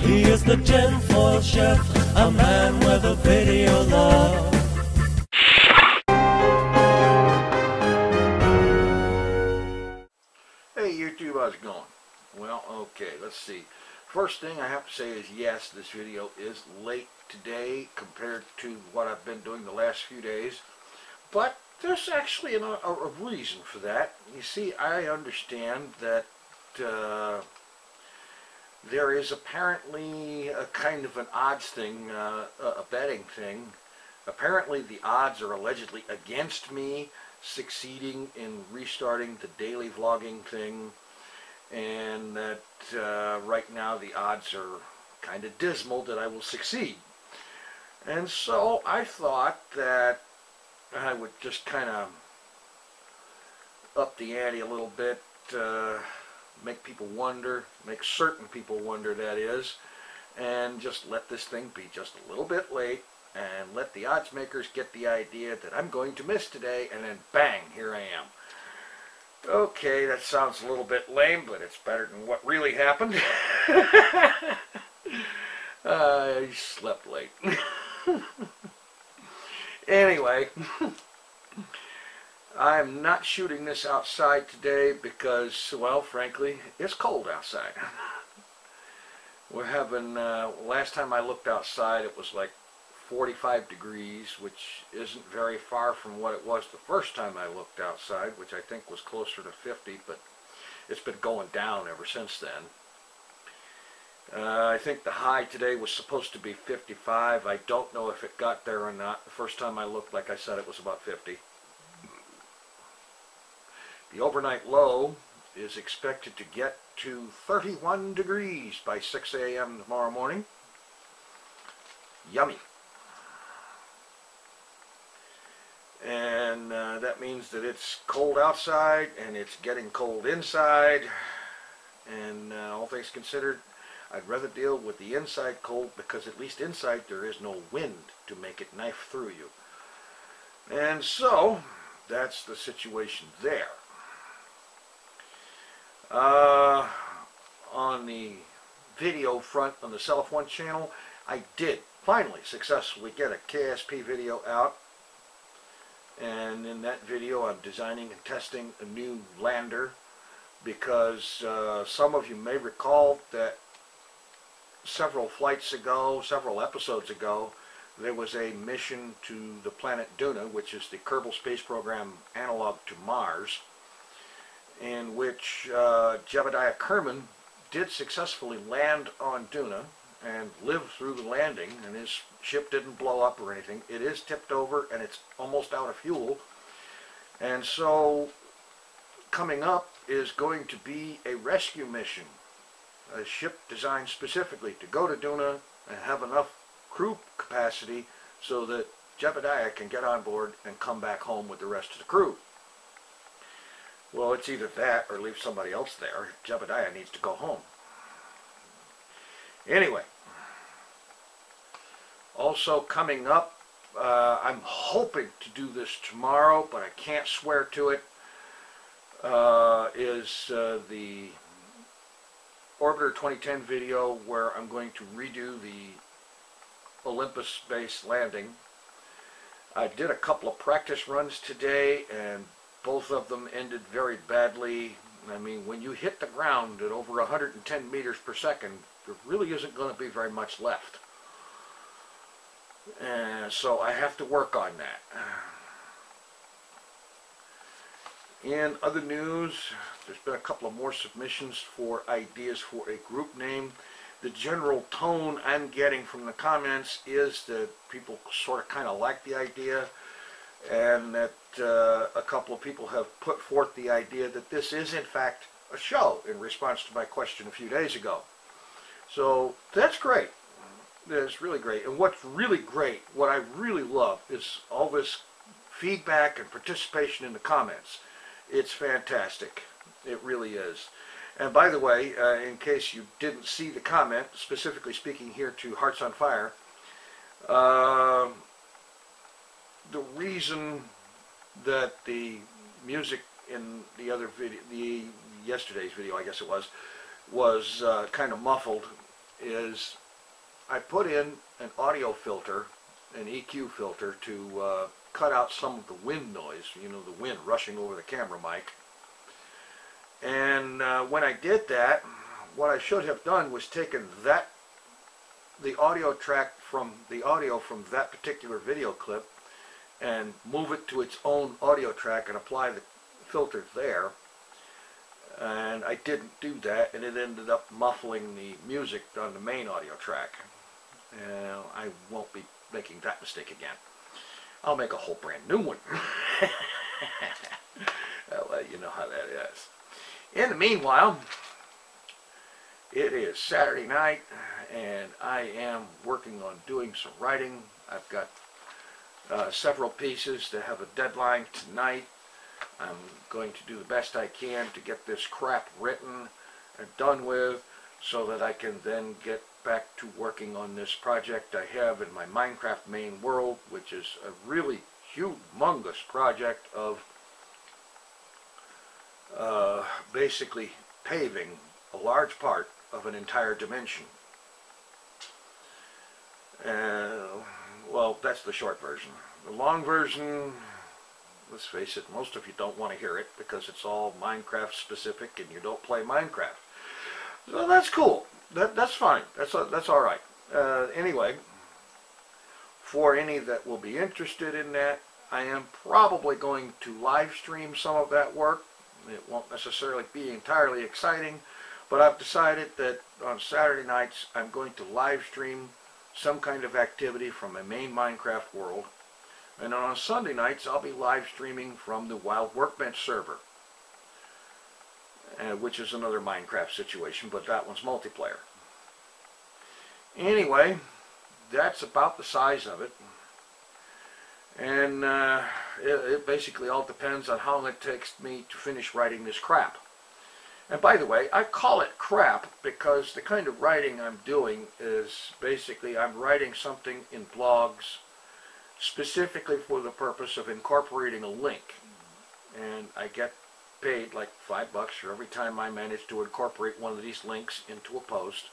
He is the tinfoil chef, a man with a video love. Hey YouTube, how's it going? Well, okay, let's see. First thing I have to say is yes, this video is late today compared to what I've been doing the last few days. But there's actually a reason for that. You see, I understand that there is apparently a kind of an odds thing, a betting thing. Apparently the odds are allegedly against me succeeding in restarting the daily vlogging thing, and that right now the odds are kind of dismal that I will succeed. And so I thought that I would just kind of up the ante a little bit, make people wonder, make certain people wonder, that is, and just let this thing be just a little bit late and let the odds makers get the idea that I'm going to miss today, and then bang, here I am. Okay, that sounds a little bit lame, but it's better than what really happened. I slept late. Anyway, I'm not shooting this outside today because, well, frankly, it's cold outside. We're having, last time I looked outside, it was like 45 degrees, which isn't very far from what it was the first time I looked outside, which I think was closer to 50, but it's been going down ever since then. I think the high today was supposed to be 55. I don't know if it got there or not. The first time I looked, like I said, it was about 50. The overnight low is expected to get to 31 degrees by 6 a.m. tomorrow morning. Yummy. And that means that it's cold outside and it's getting cold inside. And all things considered, I'd rather deal with the inside cold, because at least inside there is no wind to make it knife through you. And so that's the situation there. On the video front on the Self One channel, I did finally successfully get a KSP video out. And in that video I'm designing and testing a new lander, because some of you may recall that several flights ago, several episodes ago, there was a mission to the planet Duna, which is the Kerbal space program analog to Mars, in which Jebediah Kerman did successfully land on Duna and live through the landing, and his ship didn't blow up or anything. It is tipped over and it's almost out of fuel. And so coming up is going to be a rescue mission, a ship designed specifically to go to Duna and have enough crew capacity so that Jebediah can get on board and come back home with the rest of the crew. Well, it's either that or leave somebody else there. Jebediah needs to go home. Anyway, also coming up, I'm hoping to do this tomorrow, but I can't swear to it, is the Orbiter 2010 video where I'm going to redo the Olympus base landing. I did a couple of practice runs today, and both of them ended very badly. I mean, when you hit the ground at over 110 meters per second, there really isn't going to be very much left. And so I have to work on that. In other news, there's been a couple of more submissions for ideas for a group name. The general tone I'm getting from the comments is that people sort of kind of like the idea, and that a couple of people have put forth the idea that this is in fact a show in response to my question a few days ago. So that's great. That's really great. And what's really great, what I really love, is all this feedback and participation in the comments. It's fantastic. It really is. And by the way, in case you didn't see the comment, specifically speaking here to Hearts on Fire, the reason that the music in the other video, yesterday's video I guess it was kind of muffled, is I put in an audio filter, an EQ filter, to cut out some of the wind noise, you know, the wind rushing over the camera mic. And when I did that, what I should have done was taken the audio track from the audio from that particular video clip and move it to its own audio track and apply the filter there. And I didn't do that, and it ended up muffling the music on the main audio track. And I won't be making that mistake again. I'll make a whole brand new one. I'll let you know how that is. In the meanwhile, it is Saturday night, and I am working on doing some writing. I've got several pieces that have a deadline tonight. I'm going to do the best I can to get this crap written and done with so that I can then get back to working on this project I have in my Minecraft main world, which is a really humongous project of basically paving a large part of an entire dimension. Well, that's the short version. The long version, let's face it, most of you don't want to hear it because it's all Minecraft specific and you don't play Minecraft. So that's cool. That's fine. That's all right. Anyway, for any that will be interested in that, I am probably going to live stream some of that work. It won't necessarily be entirely exciting, but I've decided that on Saturday nights I'm going to live stream some kind of activity from my main Minecraft world, and on Sunday nights I'll be live streaming from the Wild Workbench server, which is another Minecraft situation, but that one's multiplayer. Anyway, that's about the size of it, and it basically all depends on how long it takes me to finish writing this crap. And by the way, I call it crap because the kind of writing I'm doing is basically I'm writing something in blogs specifically for the purpose of incorporating a link, and I get paid like $5 for every time I manage to incorporate one of these links into a post.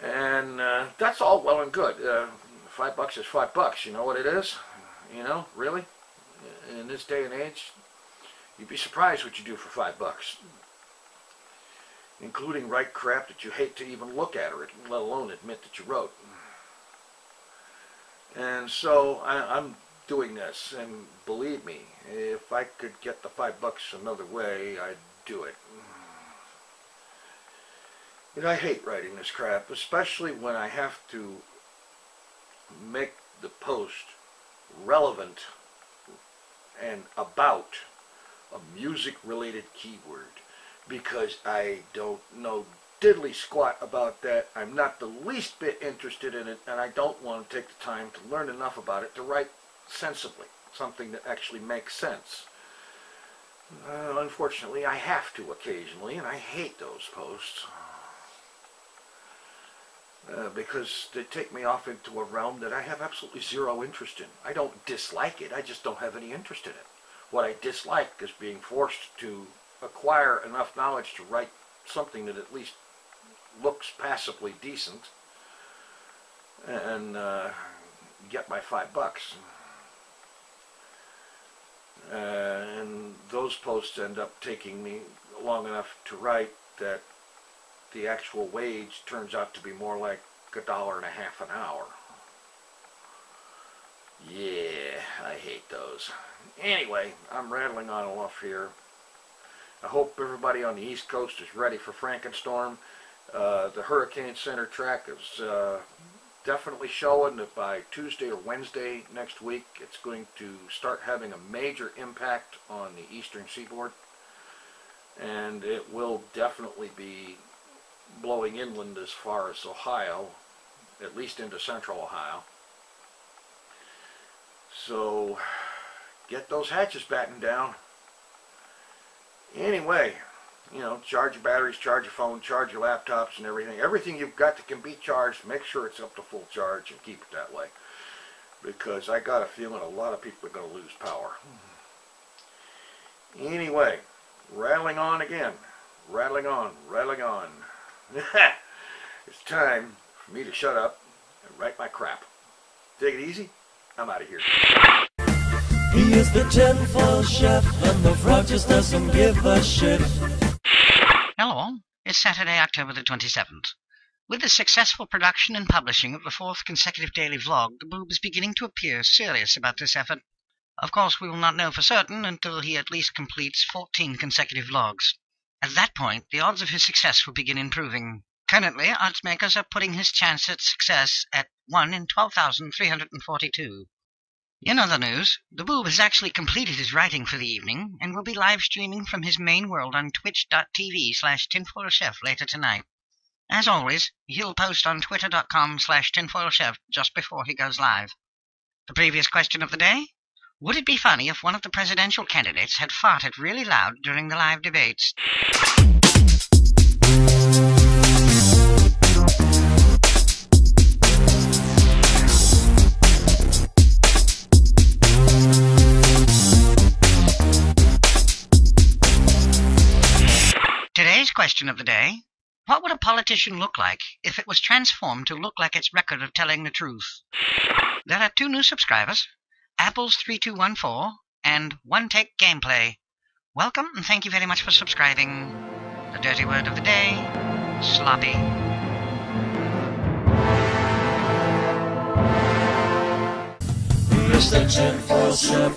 And that's all well and good. $5 is $5. You know what it is? You know, really? In this day and age, you'd be surprised what you do for $5. Including write crap that you hate to even look at, or let alone admit that you wrote. And so I'm doing this, and believe me, if I could get the $5 another way, I'd do it. But I hate writing this crap, especially when I have to make the post relevant and about a music-related keyword, because I don't know diddly squat about that. I'm not the least bit interested in it, and I don't want to take the time to learn enough about it to write sensibly, something that actually makes sense. Unfortunately, I have to occasionally, and I hate those posts. Because they take me off into a realm that I have absolutely zero interest in. I don't dislike it, I just don't have any interest in it. What I dislike is being forced to acquire enough knowledge to write something that at least looks passably decent and get my $5. And those posts end up taking me long enough to write that the actual wage turns out to be more like $1.50 an hour. Yeah, I hate those. Anyway, I'm rattling on off here. I hope everybody on the East Coast is ready for Frankenstorm. The Hurricane Center track is definitely showing that by Tuesday or Wednesday next week it's going to start having a major impact on the eastern seaboard. And it will definitely be blowing inland as far as Ohio, at least into central Ohio. So get those hatches battened down. Anyway, you know, charge your batteries, charge your phone, charge your laptops and everything. Everything you've got that can be charged, make sure it's up to full charge and keep it that way. Because I got a feeling a lot of people are going to lose power. Anyway, rattling on again. Rattling on, rattling on. It's time for me to shut up and write my crap. Take it easy. I'm out of here. He is the tinfoil chef, and the frog just doesn't give a shit. Hello all. It's Saturday, October the 27th. With the successful production and publishing of the 4th consecutive daily vlog, the boob is beginning to appear serious about this effort. Of course, we will not know for certain until he at least completes 14 consecutive vlogs. At that point, the odds of his success will begin improving. Currently, odds makers are putting his chance at success at 1 in 12,342. In other news, the boob has actually completed his writing for the evening and will be live streaming from his main world on twitch.tv/tinfoilchef later tonight. As always, he'll post on twitter.com/tinfoilchef just before he goes live. The previous question of the day? Would it be funny if one of the presidential candidates had farted really loud during the live debates? Today's question of the day: what would a politician look like if it was transformed to look like its record of telling the truth? There are 2 new subscribers, Apples3214 and One Take Gameplay. Welcome and thank you very much for subscribing. The dirty word of the day: sloppy. He is the tinfoil chef.